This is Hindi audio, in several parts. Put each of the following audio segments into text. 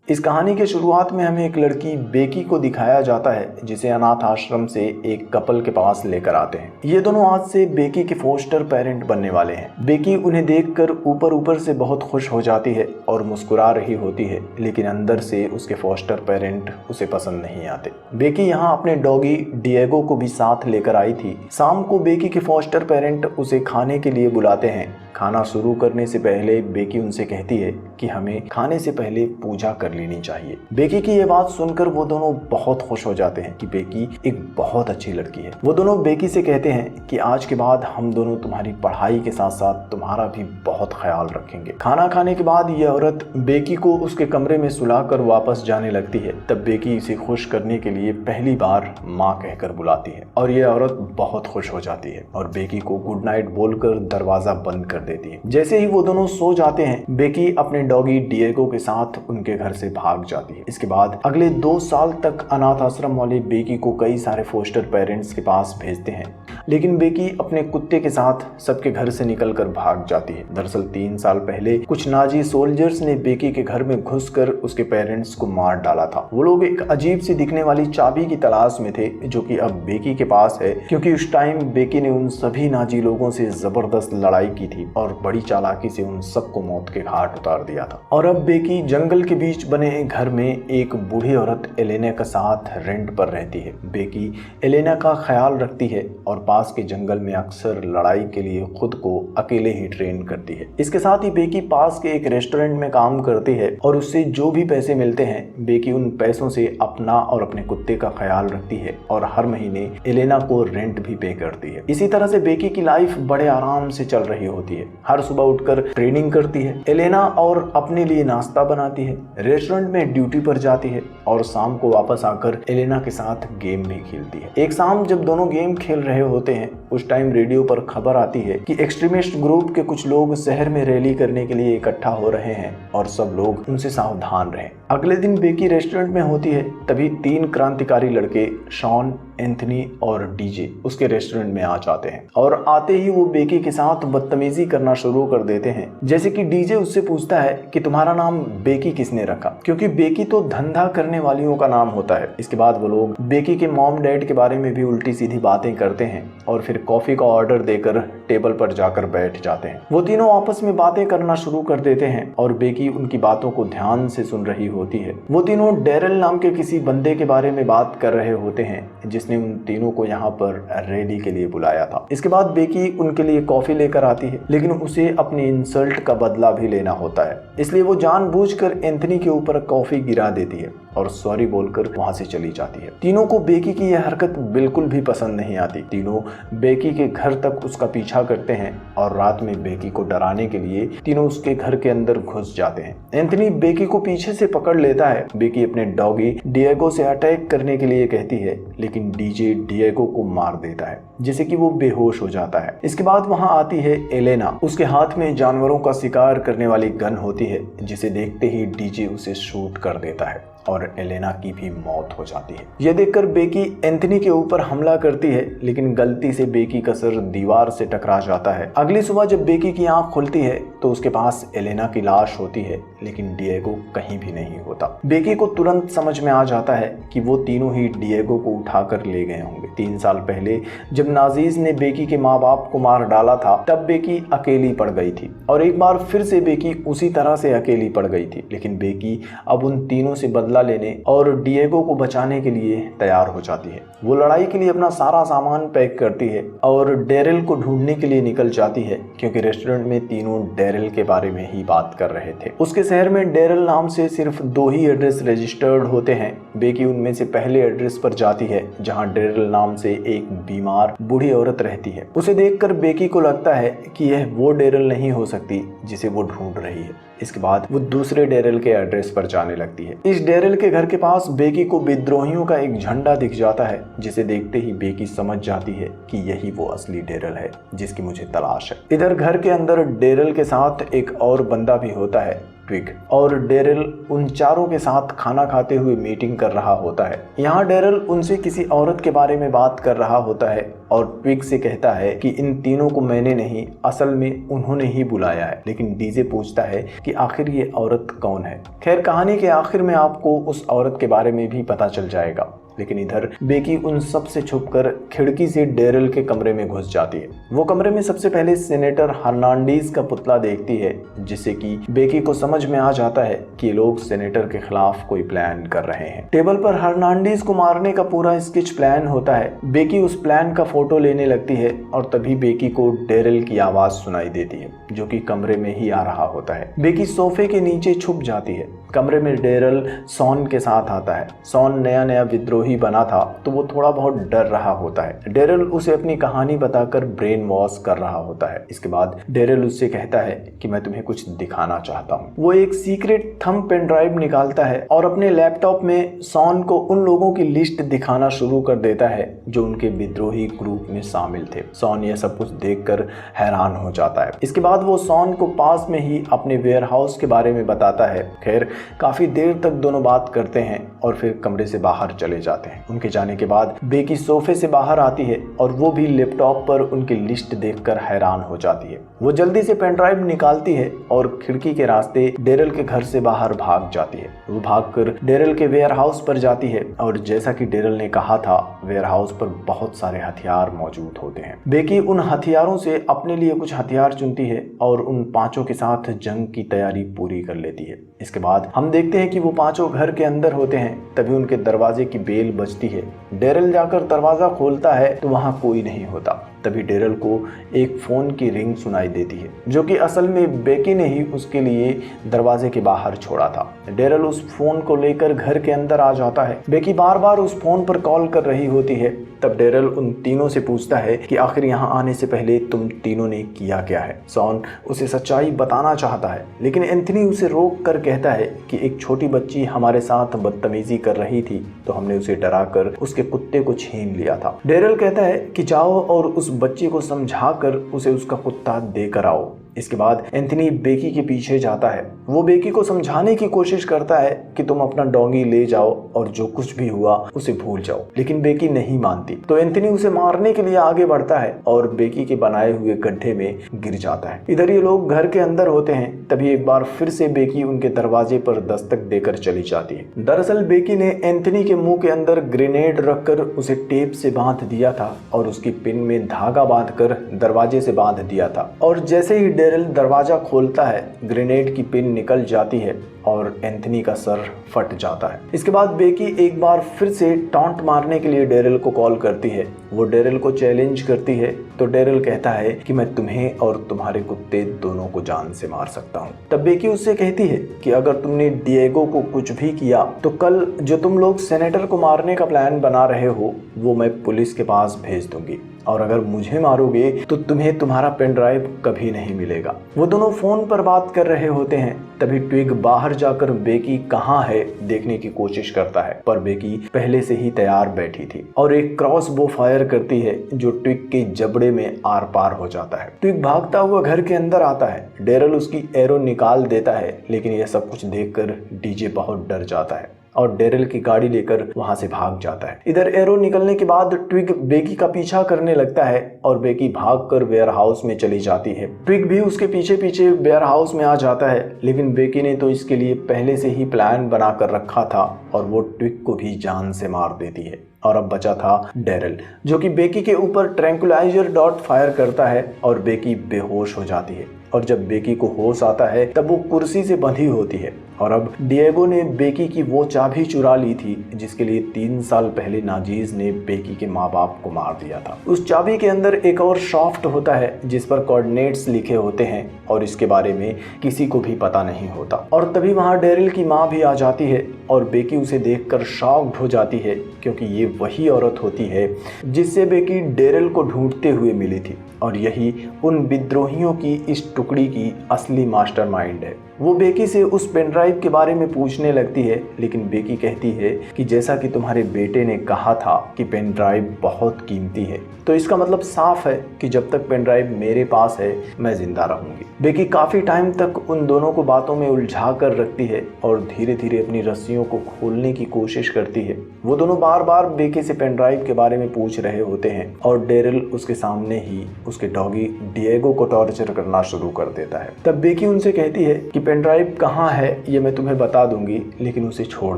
इस कहानी के शुरुआत में हमें एक लड़की बेकी को दिखाया जाता है जिसे अनाथ आश्रम से एक कपल के पास लेकर आते हैं। ये दोनों आज से बेकी के फोस्टर पेरेंट बनने वाले हैं। बेकी उन्हें देखकर ऊपर से बहुत खुश हो जाती है और मुस्कुरा रही होती है, लेकिन अंदर से उसके फोस्टर पेरेंट उसे पसंद नहीं आते। बेकी यहाँ अपने डॉगी डिएगो को भी साथ लेकर आई थी। शाम को बेकी के फोस्टर पेरेंट उसे खाने के लिए बुलाते हैं। खाना शुरू करने से पहले बेकी उनसे कहती है कि हमें खाने से पहले पूजा कर लेनी चाहिए। बेकी की ये बात सुनकर वो दोनों बहुत खुश हो जाते हैं कि बेकी एक बहुत अच्छी लड़की है। वो दोनों बेकी से कहते हैं कि आज के बाद हम दोनों तुम्हारी पढ़ाई के साथ साथ तुम्हारा भी बहुत ख्याल रखेंगे। खाना खाने के बाद ये औरत बेकी को उसके कमरे में सुलाकर वापस जाने लगती है। तब बेकी इसे खुश करने के लिए पहली बार माँ कहकर बुलाती है और ये औरत बहुत खुश हो जाती है और बेकी को गुड नाइट बोलकर दरवाजा बंद कर देती है। जैसे ही वो दोनों सो जाते हैं, बेकी अपने डॉगी डिएगो के साथ उनके घर से भाग जाती है। इसके बाद अगले 2 साल तक अनाथ आश्रम वाले बेकी को कई सारे फोस्टर पेरेंट्स के पास भेजते हैं, लेकिन बेकी अपने कुत्ते के साथ सबके घर से निकलकर भाग जाती है। दरअसल 3 साल पहले कुछ नाजी सोल्जर्स ने बेकी के घर में घुसकर उसके पेरेंट्स को मार डाला था। वो लोग एक अजीब सी दिखने वाली चाबी की तलाश में थे, जो कि अब बेकी के पास है, क्योंकि उस टाइम बेकी ने उन सभी नाजी लोगों से जबरदस्त लड़ाई की थी और बड़ी चालाकी से उन सबको मौत के घाट उतार दिया था। और अब बेकी जंगल के बीच बने घर में एक बूढ़ी औरत एलेना के साथ रेंट पर रहती है। बेकी एलेना का ख्याल रखती है और पास के जंगल में अक्सर लड़ाई के लिए खुद को अकेले ही ट्रेन करती है। इसके साथ ही बेकी पास के एक रेस्टोरेंट में काम करती है और उससे जो भी पैसे मिलते हैं, बेकी उन पैसों से अपना और अपने कुत्ते का ख्याल रखती है और हर महीने एलेना को रेंट भी पे करती है। इसी तरह से बेकी की लाइफ बड़े आराम से चल रही होती है। हर सुबह उठकर ट्रेनिंग करती है एलेना और अपने लिए नाश्ता बनाती है, रेस्टोरेंट में ड्यूटी पर जाती है और शाम को वापस आकर एलेना के साथ गेम भी खेलती है। एक शाम जब दोनों गेम खेल रहे होते हैं, उस टाइम रेडियो पर खबर आती है कि एक्सट्रीमिस्ट ग्रुप के कुछ लोग शहर में रैली करने के लिए इकट्ठा हो रहे हैं और सब लोग उनसे सावधान रहें। अगले दिन बेकी रेस्टोरेंट में होती है, तभी 3 क्रांतिकारी लड़के शॉन, एंथनी और डीजे उसके रेस्टोरेंट में आ जाते हैं और आते ही वो बेकी के साथ बदतमीजी करना शुरू कर देते हैं। जैसे कि डीजे उससे पूछता है कि तुम्हारा नाम बेकी किसने रखा, क्योंकि बेकी तो धंधा करने वालियों का नाम होता है। इसके बाद वो लोग बेकी के मॉम डैड के बारे में भी उल्टी सीधी बातें करते हैं और फिर कॉफी का ऑर्डर देकर टेबल पर जाकर बैठ जाते हैं। वो तीनों आपस में बातें करना शुरू कर देते हैं और बेकी उनकी बातों को ध्यान से सुन रही होती है। वो तीनों डेरिल नाम के किसी बंदे के बारे में बात कर रहे होते हैं जिसने उन तीनों को यहाँ पर रैली के लिए बुलाया था। इसके बाद बेकी उनके लिए कॉफी लेकर आती है, लेकिन उसे अपनी इंसल्ट का बदला भी लेना होता है, इसलिए वो जानबूझकर एंथनी के ऊपर कॉफी गिरा देती है और सॉरी बोलकर वहां से चली जाती है। तीनों को बेकी की यह हरकत बिल्कुल भी पसंद नहीं आती। तीनों बेकी के घर तक उसका पीछा करते हैं और रात में बेकी को डराने के लिए तीनों उसके घर के अंदर घुस जाते हैं। एंथनी बेकी को पीछे से पकड़ लेता है। बेकी अपने डॉगी डिएगो से अटैक करने के लिए कहती है, लेकिन डीजे डिएगो को मार देता है, जिससे कि वो बेहोश हो जाता है। इसके बाद वहां आती है एलेना। उसके हाथ में जानवरों का शिकार करने वाली गन होती है, जिसे देखते ही डीजे उसे शूट कर देता है और एलेना की भी मौत हो जाती है। यह देखकर बेकी एंथनी के ऊपर हमला करती है, लेकिन गलती से बेकी का सर दीवार से टकरा जाता है। अगली सुबह जब बेकी की आंख खुलती है तो उसके पास एलेना की लाश होती है, लेकिन डिएगो कहीं भी नहीं होता। बेकी को तुरंत समझ में आ जाता है कि वो तीनों ही डिएगो को उठाकर ले गए होंगे। 3 साल पहले जब नाजीज ने बेकी के माँ बाप को मार डाला था, तब बेकी अकेली पड़ गई थी और एक बार फिर से बेकी उसी तरह से अकेली पड़ गई थी। लेकिन बेकी अब उन तीनों से बदला लेने और डिएगो को बचाने के लिए तैयार हो जाती है। वो लड़ाई के लिए अपना सारा सामान पैक करती है और डेरिल को ढूंढने के लिए निकल जाती है, क्योंकि रेस्टोरेंट में तीनों डेरिल के बारे में ही बात कर रहे थे। उसके शहर में डेरिल नाम से सिर्फ 2 ही एड्रेस रजिस्टर्ड होते हैं। बेकी उनमें से पहले एड्रेस पर जाती है, जहां डेरिल नाम से एक बीमार बूढ़ी औरत रहती है। उसे देखकर बेकी को लगता है कि यह वो डेरिल नहीं हो सकती जिसे वो ढूंढ रही है। इसके बाद वो दूसरे डेरिल के एड्रेस पर जाने लगती है। इस डेरिल के घर के पास बेकी को विद्रोहियों का एक झंडा दिख जाता है, जिसे देखते ही बेकी समझ जाती है कि यही वो असली डेरिल है जिसकी मुझे तलाश है। इधर घर के अंदर डेरिल के साथ एक और बंदा भी होता है, ट्विग और डेरिल उन चारों के साथ खाना खाते हुए मीटिंग कर रहा होता है। यहाँ डेरिल उनसे किसी औरत के बारे में बात कर रहा होता है और ट्विग से कहता है कि इन तीनों को मैंने नहीं, असल में उन्होंने ही बुलाया है। लेकिन डीजे पूछता है कि आखिर ये औरत कौन है। खैर, कहानी के आखिर में आपको उस औरत के बारे में भी पता चल जाएगा। लेकिन इधर बेकी उन सब से छुपकर खिड़की से डेरिल के कमरे में घुस जाती है। वो कमरे में सबसे पहले सेनेटर हर्नांडीज का पुतला देखती है, जिससे कि बेकी को समझ में आ जाता है कि लोग सेनेटर के खिलाफ कोई प्लान कर रहे हैं। टेबल पर हर्नांडीज को मारने का पूरा स्केच प्लान होता है। बेकी उस प्लान का फोटो लेने लगती है और तभी बेकी को डेरिल की आवाज सुनाई देती है, जो कि कमरे में ही आ रहा होता है। बेकी सोफे के नीचे छुप जाती है। कमरे में डेरिल सॉन के साथ आता है। सॉन नया नया विद्रोही बना था, तो वो थोड़ा बहुत डर रहा होता है। डेरिल उसे अपनी कहानी बताकर ब्रेन वॉश कर रहा होता है। इसके बाद डेरिल उससे कहता है कि मैं तुम्हें कुछ दिखाना चाहता हूँ। वो एक सीक्रेट थंब पेन ड्राइव निकालता है और अपने लैपटॉप में सॉन को उन लोगों की लिस्ट दिखाना शुरू कर देता है जो उनके विद्रोही ग्रुप में शामिल थे। सॉन यह सब कुछ देखकर हैरान हो जाता है। इसके बाद वो सॉन को पास में ही अपने वेयरहाउस के बारे में बताता है। खैर, काफी देर तक दोनों बात करते हैं और फिर कमरे से बाहर चले जाते हैं। उनके जाने के बाद बेकी सोफे से बाहर आती है और वो भी लैपटॉप पर उनकी लिस्ट देखकर हैरान हो जाती है। वो जल्दी से पेन ड्राइव निकालती है और खिड़की के रास्ते डेरिल के घर से बाहर भाग जाती है। वो भागकर डेरिल के वेयरहाउस पर जाती है और जैसा कि डेरिल ने कहा था, वेयरहाउस पर बहुत सारे हथियार मौजूद होते हैं। बेकी उन हथियारों से अपने लिए कुछ हथियार चुनती है और उन पांचों के साथ जंग की तैयारी पूरी कर लेती है। इसके बाद हम देखते हैं कि वो पांचों घर के अंदर होते हैं। तभी उनके दरवाजे की बेल बजती है। डेरिल जाकर दरवाजा खोलता है तो वहां कोई नहीं होता। तभी डेरिल को एक फोन की रिंग सुनाई देती है, जो कि असल में बेकी ने ही उसके लिए दरवाजे के बाहर छोड़ा था। डेरिल उस फोन को लेकर घर के अंदर आ जाता है। बेकी बार बार उस फोन पर कॉल कर रही होती है। तब डेरिल उन तीनों से पूछता है कि आखिर यहाँ आने से पहले तुम तीनों ने किया क्या है। सॉन उसे सच्चाई बताना चाहता है, लेकिन एंथनी उसे रोक कर कहता है कि एक छोटी बच्ची हमारे साथ बदतमीजी कर रही थी, तो हमने उसे डराकर उसके कुत्ते को छीन लिया था। डेरिल कहता है कि जाओ और उस बच्ची को समझाकर उसे उसका कुत्ता देकर आओ। इसके बाद एंथनी बेकी के पीछे जाता है। वो बेकी को समझाने की कोशिश करता है कि तुम अपना डॉगी ले जाओ और जो कुछ भी हुआ उसे भूल जाओ, लेकिन बेकी नहीं मानती। तो एंथनी उसे मारने के लिए आगे बढ़ता है और बेकी के बनाए हुए गड्ढे में गिर जाता है। इधर ये लोग घर के अंदर होते हैं। तभी एक बार फिर से बेकी उनके दरवाजे पर दस्तक देकर चली जाती है। दरअसल बेकी ने एंथनी के मुंह के अंदर ग्रेनेड रखकर उसे टेप से बांध दिया था और उसकी पिन में धागा बांधकर दरवाजे से बांध दिया था। और जैसे ही डेरिल दरवाजा खोलता है, ग्रेनेड की पिन निकल जाती है और एंथनी का सर फट जाता है। इसके बाद बेकी एक बार फिर से टॉन्ट मारने के लिए डेरिल को कॉल करती है। वो डेरिल को चैलेंज करती है, तो डेरिल कहता है कि मैं तुम्हें और तुम्हारे कुत्ते दोनों को जान से मार सकता हूँ। तब बेकी उससे कहती है कि अगर तुमने डिएगो को कुछ भी किया तो कल जो तुम लोग सेनेटर को मारने का प्लान बना रहे हो वो मैं पुलिस के पास भेज दूंगी, और अगर मुझे मारोगे तो तुम्हें तुम्हारा पेन ड्राइव कभी नहीं मिलेगा। वो दोनों फोन पर बात कर रहे होते हैं। तभी ट्विग बाहर जाकर बेकी कहाँ है देखने की कोशिश करता है, पर बेकी पहले से ही तैयार बैठी थी और एक क्रॉस बो फायर करती है जो ट्विग के जबड़े में आर पार हो जाता है। ट्विग भागता हुआ घर के अंदर आता है। डेरिल उसकी एरो निकाल देता है, लेकिन यह सब कुछ देखकर डीजे बहुत डर जाता है और डेरिल की गाड़ी लेकर वहां से भाग जाता है। इधर एरो निकलने के बाद ट्विग बेकी का पीछा करने लगता है और बेकी भागकर वेयरहाउस में चली जाती है। ट्विग भी उसके पीछे पीछे वेयरहाउस में आ जाता है, लेकिन बेकी ने तो इसके लिए पहले से ही प्लान बना कर रखा था और वो ट्विग को भी जान से मार देती है। और अब बचा था डेरिल, जो कि बेकी के ऊपर ट्रैंकुलाइजर डॉट फायर करता है और बेकी बेहोश हो जाती है। और जब बेकी को होश आता है तब वो कुर्सी से बंधी होती है। और अब डिएगो ने बेकी की वो चाबी चुरा ली थी जिसके लिए 3 साल पहले नाजीज ने बेकी के माँ बाप को मार दिया था। उस चाबी के अंदर एक और शाफ्ट होता है जिस पर कोऑर्डिनेट्स लिखे होते हैं और इसके बारे में किसी को भी पता नहीं होता। और तभी वहाँ डेरिल की माँ भी आ जाती है और बेकी उसे देखकर शॉक्ड हो जाती है, क्योंकि ये वही औरत होती है जिससे बेकी डेरिल को ढूंढते हुए मिली थी और यही उन विद्रोहियों की इस टुकड़ी की असली मास्टरमाइंड है। वो बेकी से उस पेन ड्राइव के बारे में पूछने लगती है, लेकिन बेकी कहती है कि जैसा कि तुम्हारे बेटे ने कहा था कि पेन ड्राइव बहुत कीमती है, तो इसका मतलब साफ है कि जब तक पेन ड्राइव मेरे पास है मैं जिंदा रहूंगी। बेकी काफी टाइम तक उन दोनों को बातों में उलझा कर रखती है और धीरे धीरे अपनी रस्सियों को खोलने की कोशिश करती है। वो दोनों बार बार बेकी से पेन ड्राइव के बारे में पूछ रहे होते हैं और डेरिल उसके सामने ही उसके डॉगी डिएगो को टॉर्चर करना शुरू कर देता है। तब बेकी उनसे कहती है कि पेन ड्राइव कहाँ है ये मैं तुम्हें बता दूंगी, लेकिन उसे छोड़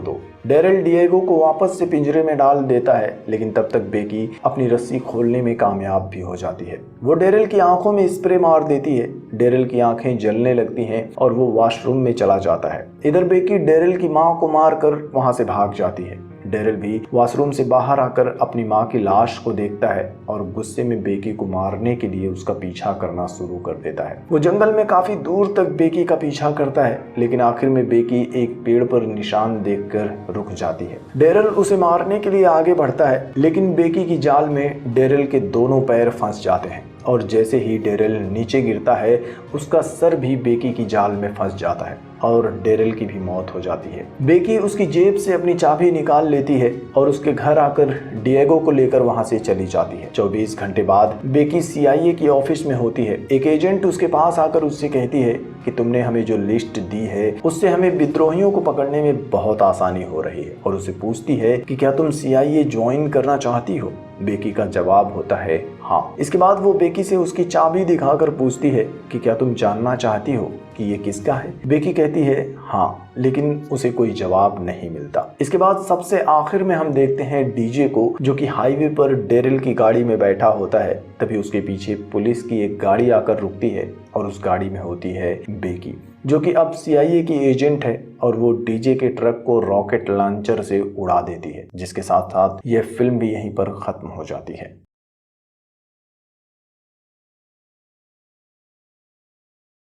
दो। डेरिल डिएगो को वापस से पिंजरे में डाल देता है, लेकिन तब तक बेकी अपनी रस्सी खोलने में कामयाब भी हो जाती है। वो डेरिल की आंखों में स्प्रे मार देती है। डेरिल की आंखें जलने लगती हैं और वो वॉशरूम में चला जाता है। इधर बेकी डेरिल की मां को मारकर वहां से भाग जाती है। डेरिल भी वॉशरूम से बाहर आकर अपनी मां की लाश को देखता है और गुस्से में बेकी को मारने के लिए उसका पीछा करना शुरू कर देता है। वो जंगल में काफी दूर तक बेकी का पीछा करता है, लेकिन आखिर में बेकी एक पेड़ पर निशान देखकर रुक जाती है। डेरिल उसे मारने के लिए आगे बढ़ता है, लेकिन बेकी की जाल में डेरिल के दोनों पैर फंस जाते हैं और जैसे ही डेरिल नीचे गिरता है उसका सर भी बेकी की जाल में फंस जाता है और डेरिल की भी मौत हो जाती है। बेकी उसकी जेब से अपनी चाबी निकाल लेती है और उसके घर आकर डिएगो को लेकर वहां से चली जाती है। 24 घंटे बाद बेकी CIA की ऑफिस में होती है। एक एजेंट उसके पास आकर उससे कहती है कि तुमने हमें जो लिस्ट दी है उससे हमें विद्रोहियों को पकड़ने में बहुत आसानी हो रही है, और उसे पूछती है कि क्या तुम CIA ज्वाइन करना चाहती हो। बेकी का जवाब होता है हाँ। इसके बाद वो बेकी से उसकी चाबी दिखाकर पूछती है कि क्या तुम जानना चाहती हो कि ये किसका है। बेकी कहती है हाँ, लेकिन उसे कोई जवाब नहीं मिलता। इसके बाद सबसे आखिर में हम देखते हैं डीजे को, जो कि हाईवे पर डेरिल की गाड़ी में बैठा होता है। तभी उसके पीछे पुलिस की एक गाड़ी आकर रुकती है और उस गाड़ी में होती है बेकी, जो कि अब CIA की एजेंट है, और वो डीजे के ट्रक को रॉकेट लॉन्चर से उड़ा देती है, जिसके साथ साथ यह फिल्म भी यहीं पर खत्म हो जाती है।